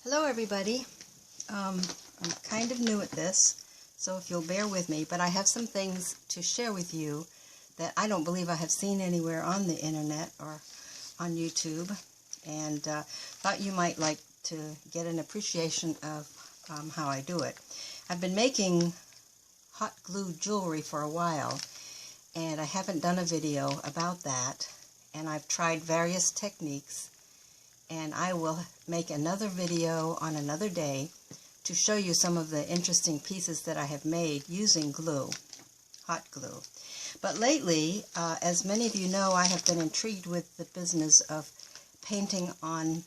Hello everybody. I'm kind of new at this, so if you'll bear with me, but I have some things to share with you that I don't believe I have seen anywhere on the internet or on YouTube, and thought you might like to get an appreciation of how I do it. I've been making hot glue jewelry for a while, and I haven't done a video about that, and I've tried various techniques, and I will make another video on another day to show you some of the interesting pieces that I have made using glue, hot glue. But lately, as many of you know, I have been intrigued with the business of painting on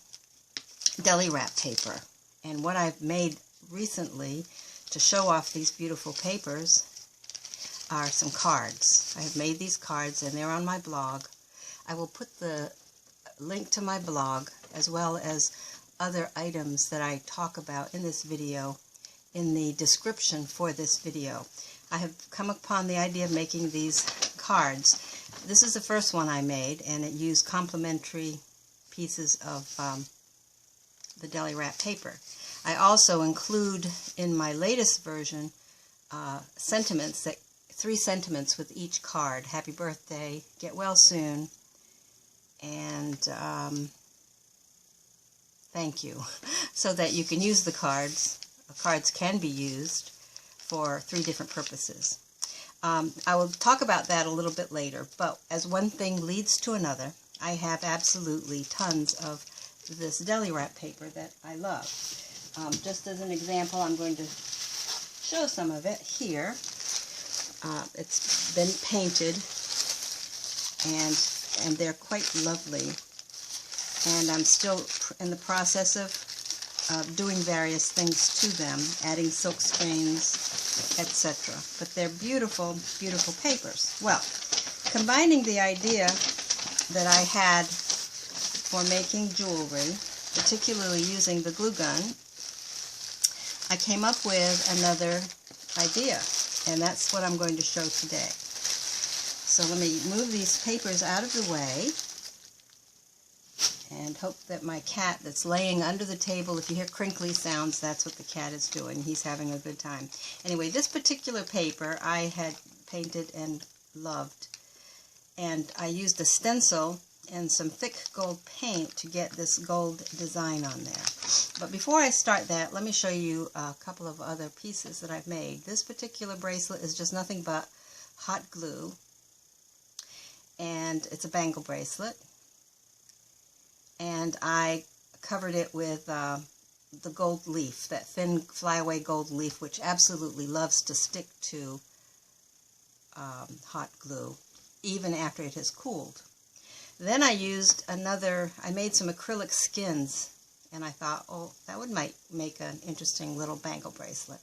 deli wrap paper. And what I've made recently to show off these beautiful papers are some cards. I have made these cards and they're on my blog. I will put the link to my blog as well as other items that I talk about in this video in the description for this video. I have come upon the idea of making these cards. This is the first one I made, and it used complementary pieces of the deli wrap paper. I also include in my latest version sentiments, 3 sentiments with each card. Happy birthday, get well soon, and thank you, so that you can use the cards. The cards can be used for 3 different purposes. I will talk about that a little bit later, but as one thing leads to another, I have absolutely tons of this deli wrap paper that I love. Just as an example, I'm going to show some of it here. It's been painted, and they're quite lovely. And I'm still in the process of doing various things to them, adding silk screens, etc. But they're beautiful, beautiful papers. Well, combining the idea that I had for making jewelry, particularly using the glue gun, I came up with another idea, and that's what I'm going to show today. So let me move these papers out of the way and hope that my cat that's laying under the table, if you hear crinkly sounds, that's what the cat is doing. He's having a good time. Anyway, this particular paper I had painted and loved, and I used a stencil and some thick gold paint to get this gold design on there. But before I start that, let me show you a couple of other pieces that I've made. This particular bracelet is just nothing but hot glue, and it's a bangle bracelet. And I covered it with the gold leaf, that thin flyaway gold leaf, which absolutely loves to stick to hot glue, even after it has cooled. Then I used I made some acrylic skins, and I thought, oh, that might make an interesting little bangle bracelet.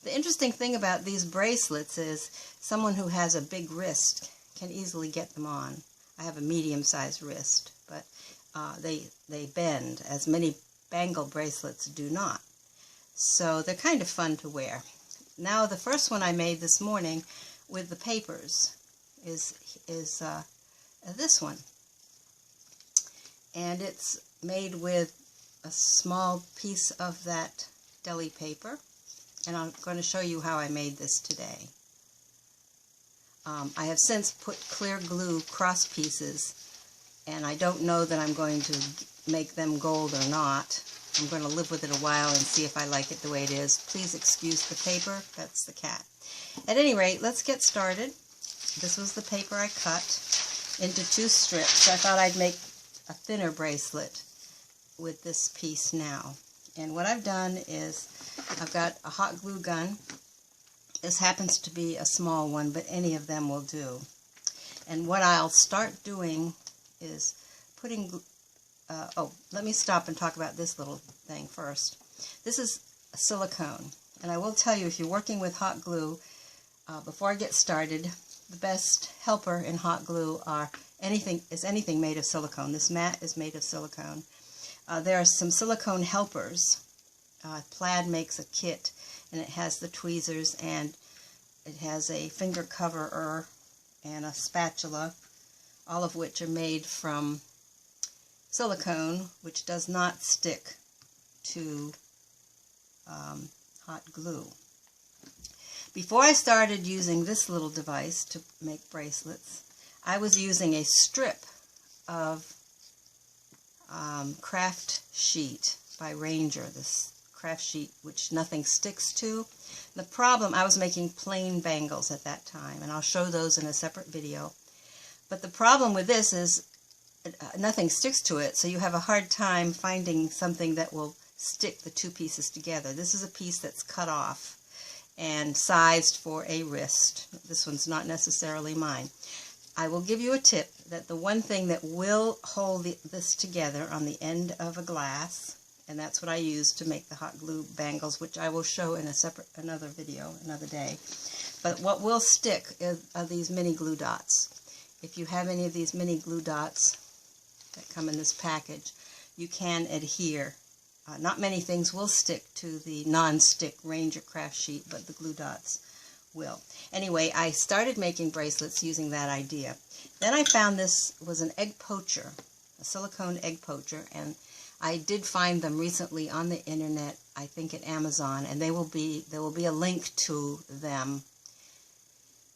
The interesting thing about these bracelets is someone who has a big wrist can easily get them on. I have a medium-sized wrist, but they bend, as many bangle bracelets do not. So they're kind of fun to wear. Now the first one I made this morning with the papers is this one. And it's made with a small piece of that deli paper. And I'm going to show you how I made this today. I have since put clear glue cross pieces, and I don't know that I'm going to make them gold or not. I'm going to live with it a while and see if I like it the way it is. Please excuse the paper. That's the cat. At any rate, let's get started. This was the paper I cut into 2 strips. I thought I'd make a thinner bracelet with this piece now. And what I've done is I've got a hot glue gun. This happens to be a small one, but any of them will do. And what I'll start doing is putting, let me stop and talk about this little thing first. This is silicone, and I will tell you, if you're working with hot glue, before I get started, the best helper in hot glue is anything made of silicone. This mat is made of silicone. There are some silicone helpers. Plaid makes a kit, and it has the tweezers, and it has a finger coverer and a spatula, all of which are made from silicone, which does not stick to hot glue. Before I started using this little device to make bracelets, I was using a strip of craft sheet by Ranger, this craft sheet which nothing sticks to. The problem, I was making plain bangles at that time, and I'll show those in a separate video. But the problem with this is nothing sticks to it, so you have a hard time finding something that will stick the two pieces together. This is a piece that's cut off and sized for a wrist. This one's not necessarily mine. I will give you a tip that the one thing that will hold this together on the end of a glass, and that's what I use to make the hot glue bangles, which I will show in another video, another day. But what will stick are these mini glue dots. If you have any of these mini glue dots that come in this package, you can adhere. Not many things will stick to the non-stick Ranger craft sheet, but the glue dots will. Anyway, I started making bracelets using that idea. Then I found this was an egg poacher, a silicone egg poacher, and I did find them recently on the internet, I think at Amazon, and there will be a link to them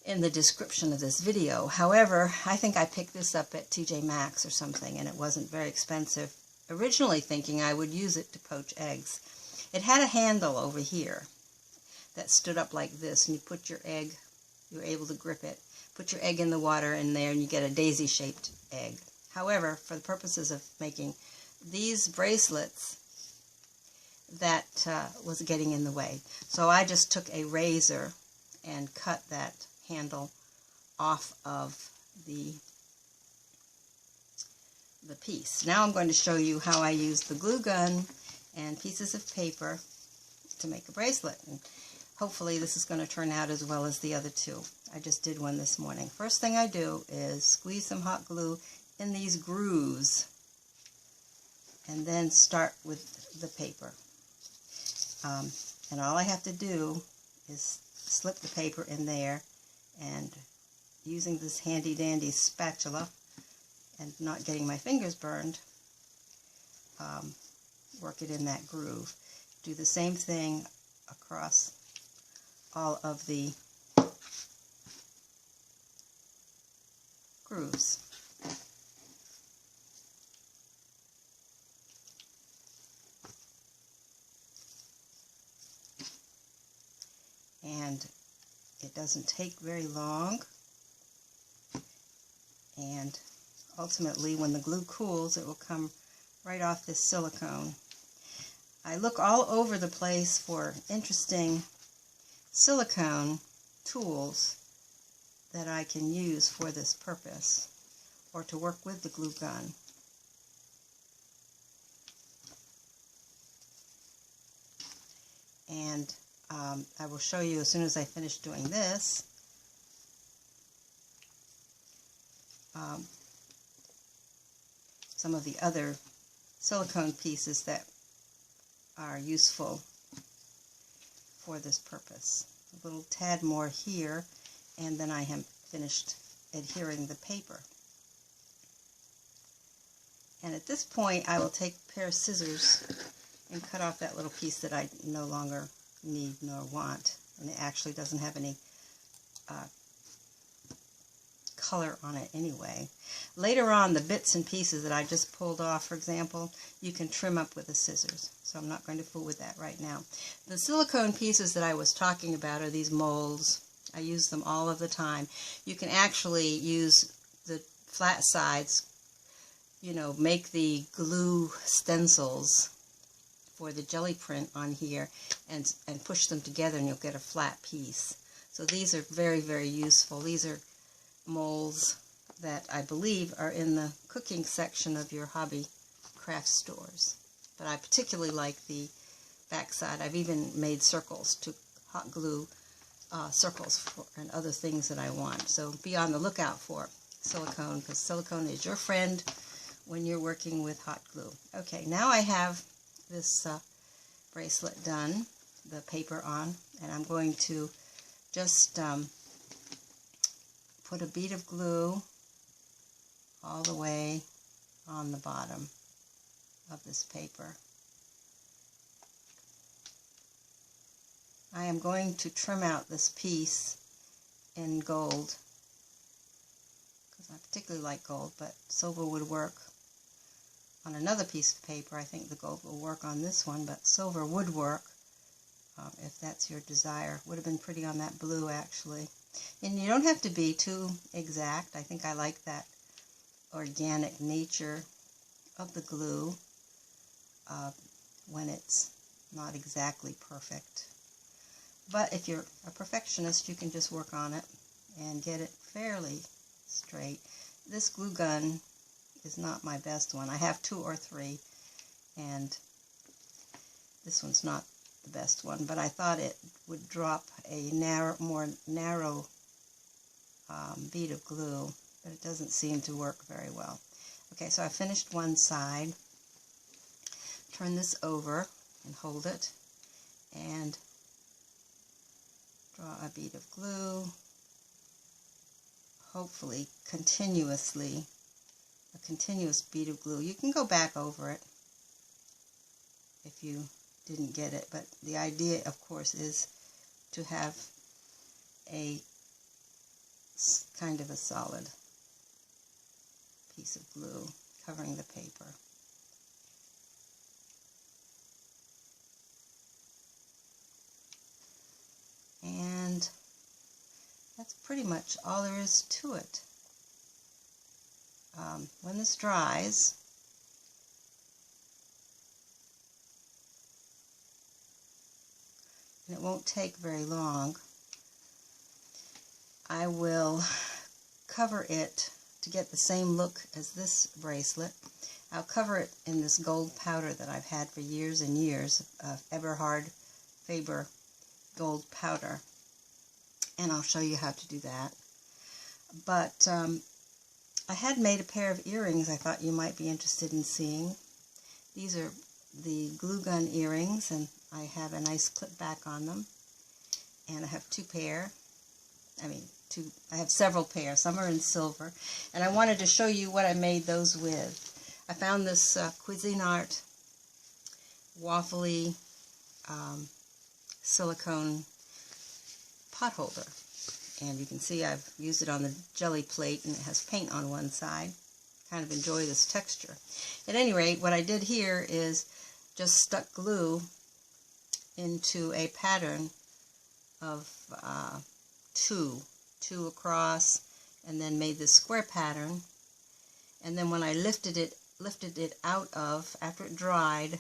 in the description of this video. However, I think I picked this up at TJ Maxx or something, and it wasn't very expensive. Originally thinking I would use it to poach eggs. It had a handle over here that stood up like this, and you put your egg, you were able to grip it, put your egg in the water in there, and you get a daisy-shaped egg. However, for the purposes of making these bracelets, that was getting in the way. So I just took a razor and cut that handle off of the piece. Now I'm going to show you how I use the glue gun and pieces of paper to make a bracelet. And hopefully this is going to turn out as well as the other two. I just did one this morning. First thing I do is squeeze some hot glue in these grooves and then start with the paper. And all I have to do is slip the paper in there, and using this handy dandy spatula and not getting my fingers burned, work it in that groove. Do the same thing across all of the grooves. And it doesn't take very long, and ultimately when the glue cools it will come right off this silicone. I look all over the place for interesting silicone tools that I can use for this purpose or to work with the glue gun. And I will show you as soon as I finish doing this. Some of the other silicone pieces that are useful for this purpose. A little tad more here, and then I have finished adhering the paper. And at this point I will take a pair of scissors and cut off that little piece that I no longer need nor want, and it actually doesn't have any color on it anyway. Later on, the bits and pieces that I just pulled off, for example, you can trim up with the scissors, so I'm not going to fool with that right now. The silicone pieces that I was talking about are these molds. I use them all of the time. You can actually use the flat sides, you know, make the glue stencils for the jelly print on here and push them together, and you'll get a flat piece. So these are very, very useful. These are molds that I believe are in the cooking section of your hobby craft stores. But I particularly like the backside. I've even made circles to hot glue circles for, and other things that I want. So be on the lookout for silicone, because silicone is your friend when you're working with hot glue. Okay, now I have this bracelet done, the paper on, and I'm going to just put a bead of glue all the way on the bottom of this paper. I am going to trim out this piece in gold, because I particularly like gold, but silver would work on another piece of paper. I think the gold will work on this one, but silver would work if that's your desire. Would have been pretty on that blue, actually. And you don't have to be too exact. I think I like that organic nature of the glue when it's not exactly perfect. But if you're a perfectionist, you can just work on it and get it fairly straight. This glue gun is not my best one. I have 2 or 3, and this one's not the best one, but I thought it would drop a more narrow bead of glue, but it doesn't seem to work very well. Okay, so I finished one side. Turn this over and hold it, and draw a bead of glue, hopefully continuously, a continuous bead of glue. You can go back over it if you didn't get it, but the idea, of course, is to have a kind of a solid piece of glue covering the paper. And that's pretty much all there is to it. When this dries, and it won't take very long, I will cover it to get the same look as this bracelet. I'll cover it in this gold powder that I've had for years and years, Eberhard Faber gold powder, and I'll show you how to do that. But I had made a pair of earrings I thought you might be interested in seeing. These are the glue gun earrings, and I have a nice clip back on them, and I have 2 pair. I have several pairs. Some are in silver, and I wanted to show you what I made those with. I found this Cuisinart waffly silicone pot holder, and you can see I've used it on the jelly plate, and it has paint on one side. Kind of enjoy this texture. At any rate, what I did here is just stuck glue into a pattern of 2 across, and then made this square pattern. And then when I lifted it out of, after it dried,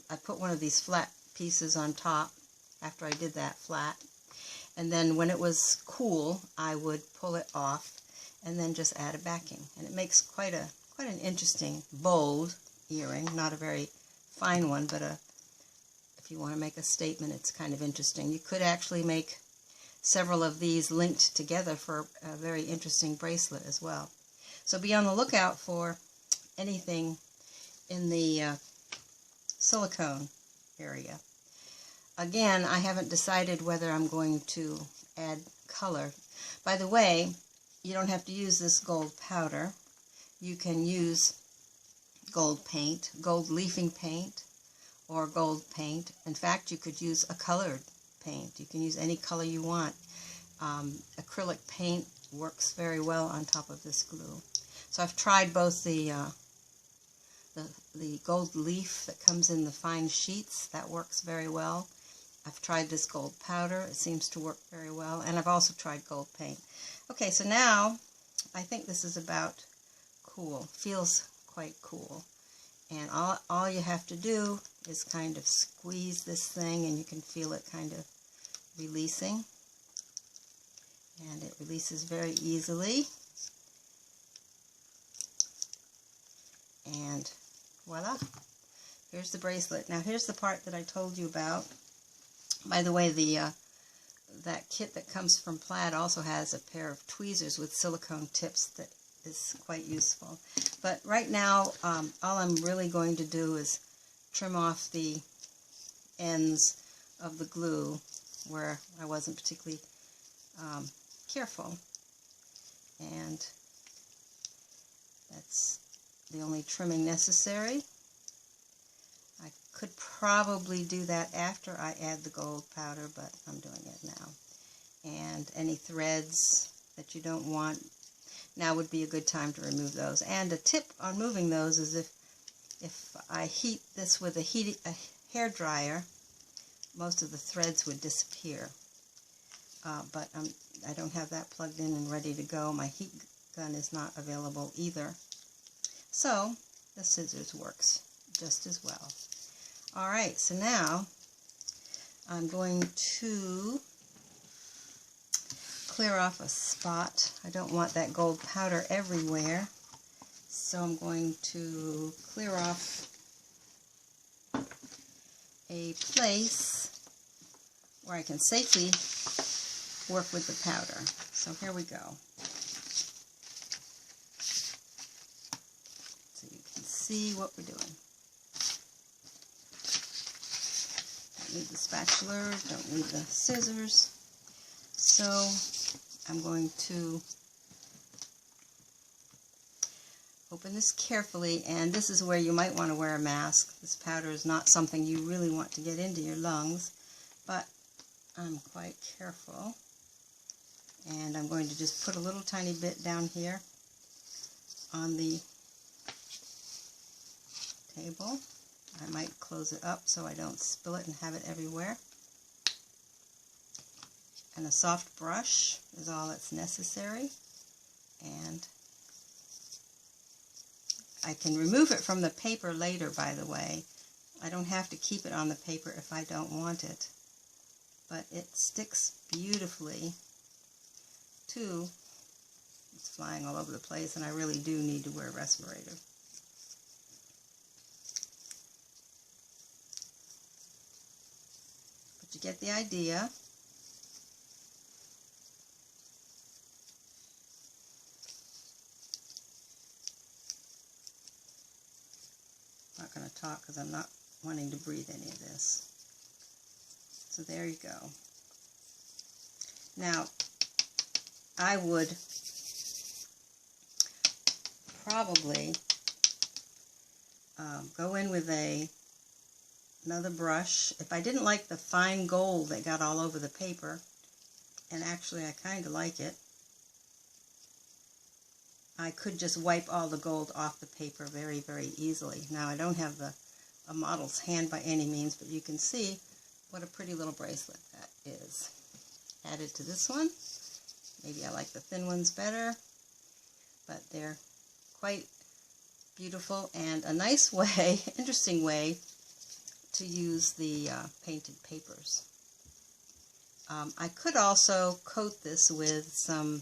I put one of these flat pieces on top after I did that flat, and then when it was cool I would pull it off and then just add a backing, and it makes quite an interesting bold earring. Not a very fine one, but if you want to make a statement, it's kind of interesting. You could actually make several of these linked together for a very interesting bracelet as well. So be on the lookout for anything in the silicone area. Again, I haven't decided whether I'm going to add color. By the way, you don't have to use this gold powder. You can use gold paint, gold leafing paint, or gold paint. In fact, you could use a colored paint. You can use any color you want. Acrylic paint works very well on top of this glue. So I've tried both the gold leaf that comes in the fine sheets. That works very well. I've tried this gold powder. It seems to work very well. And I've also tried gold paint. Okay, so now I think this is about cool. Feels quite cool. And all you have to do is kind of squeeze this thing, and you can feel it kind of releasing. And it releases very easily. And voila, here's the bracelet. Now here's the part that I told you about. By the way, that kit that comes from Plaid also has a pair of tweezers with silicone tips that is quite useful. But right now, all I'm really going to do is trim off the ends of the glue where I wasn't particularly careful. And that's the only trimming necessary. I could probably do that after I add the gold powder, but I'm doing it now. And any threads that you don't want, now would be a good time to remove those. And a tip on moving those is if I heat this with a hair dryer, most of the threads would disappear. But I don't have that plugged in and ready to go. My heat gun is not available either. So the scissors works just as well. Alright, so now I'm going to clear off a spot. I don't want that gold powder everywhere. So I'm going to clear off a place where I can safely work with the powder. So here we go. So you can see what we're doing. Don't need the spatula, don't need the scissors. So I'm going to open this carefully, and this is where you might want to wear a mask. This powder is not something you really want to get into your lungs, but I'm quite careful. And I'm going to just put a little tiny bit down here on the table. I might close it up so I don't spill it and have it everywhere. And a soft brush is all that's necessary. And I can remove it from the paper later, by the way. I don't have to keep it on the paper if I don't want it. But it sticks beautifully to, it's flying all over the place, and I really do need to wear a respirator. But you get the idea. I'm not going to talk because I'm not wanting to breathe any of this. So there you go. Now, I would probably go in with another brush. If I didn't like the fine gold that got all over the paper, and actually I kind of like it, I could just wipe all the gold off the paper very, very easily. Now, I don't have a model's hand by any means, but you can see what a pretty little bracelet that is. Added to this one. Maybe I like the thin ones better, but they're quite beautiful and a nice way, interesting way to use the painted papers. I could also coat this with some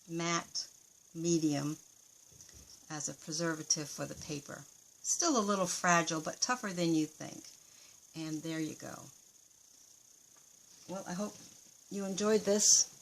matte medium as a preservative for the paper. Still a little fragile, but tougher than you think. And there you go. Well, I hope you enjoyed this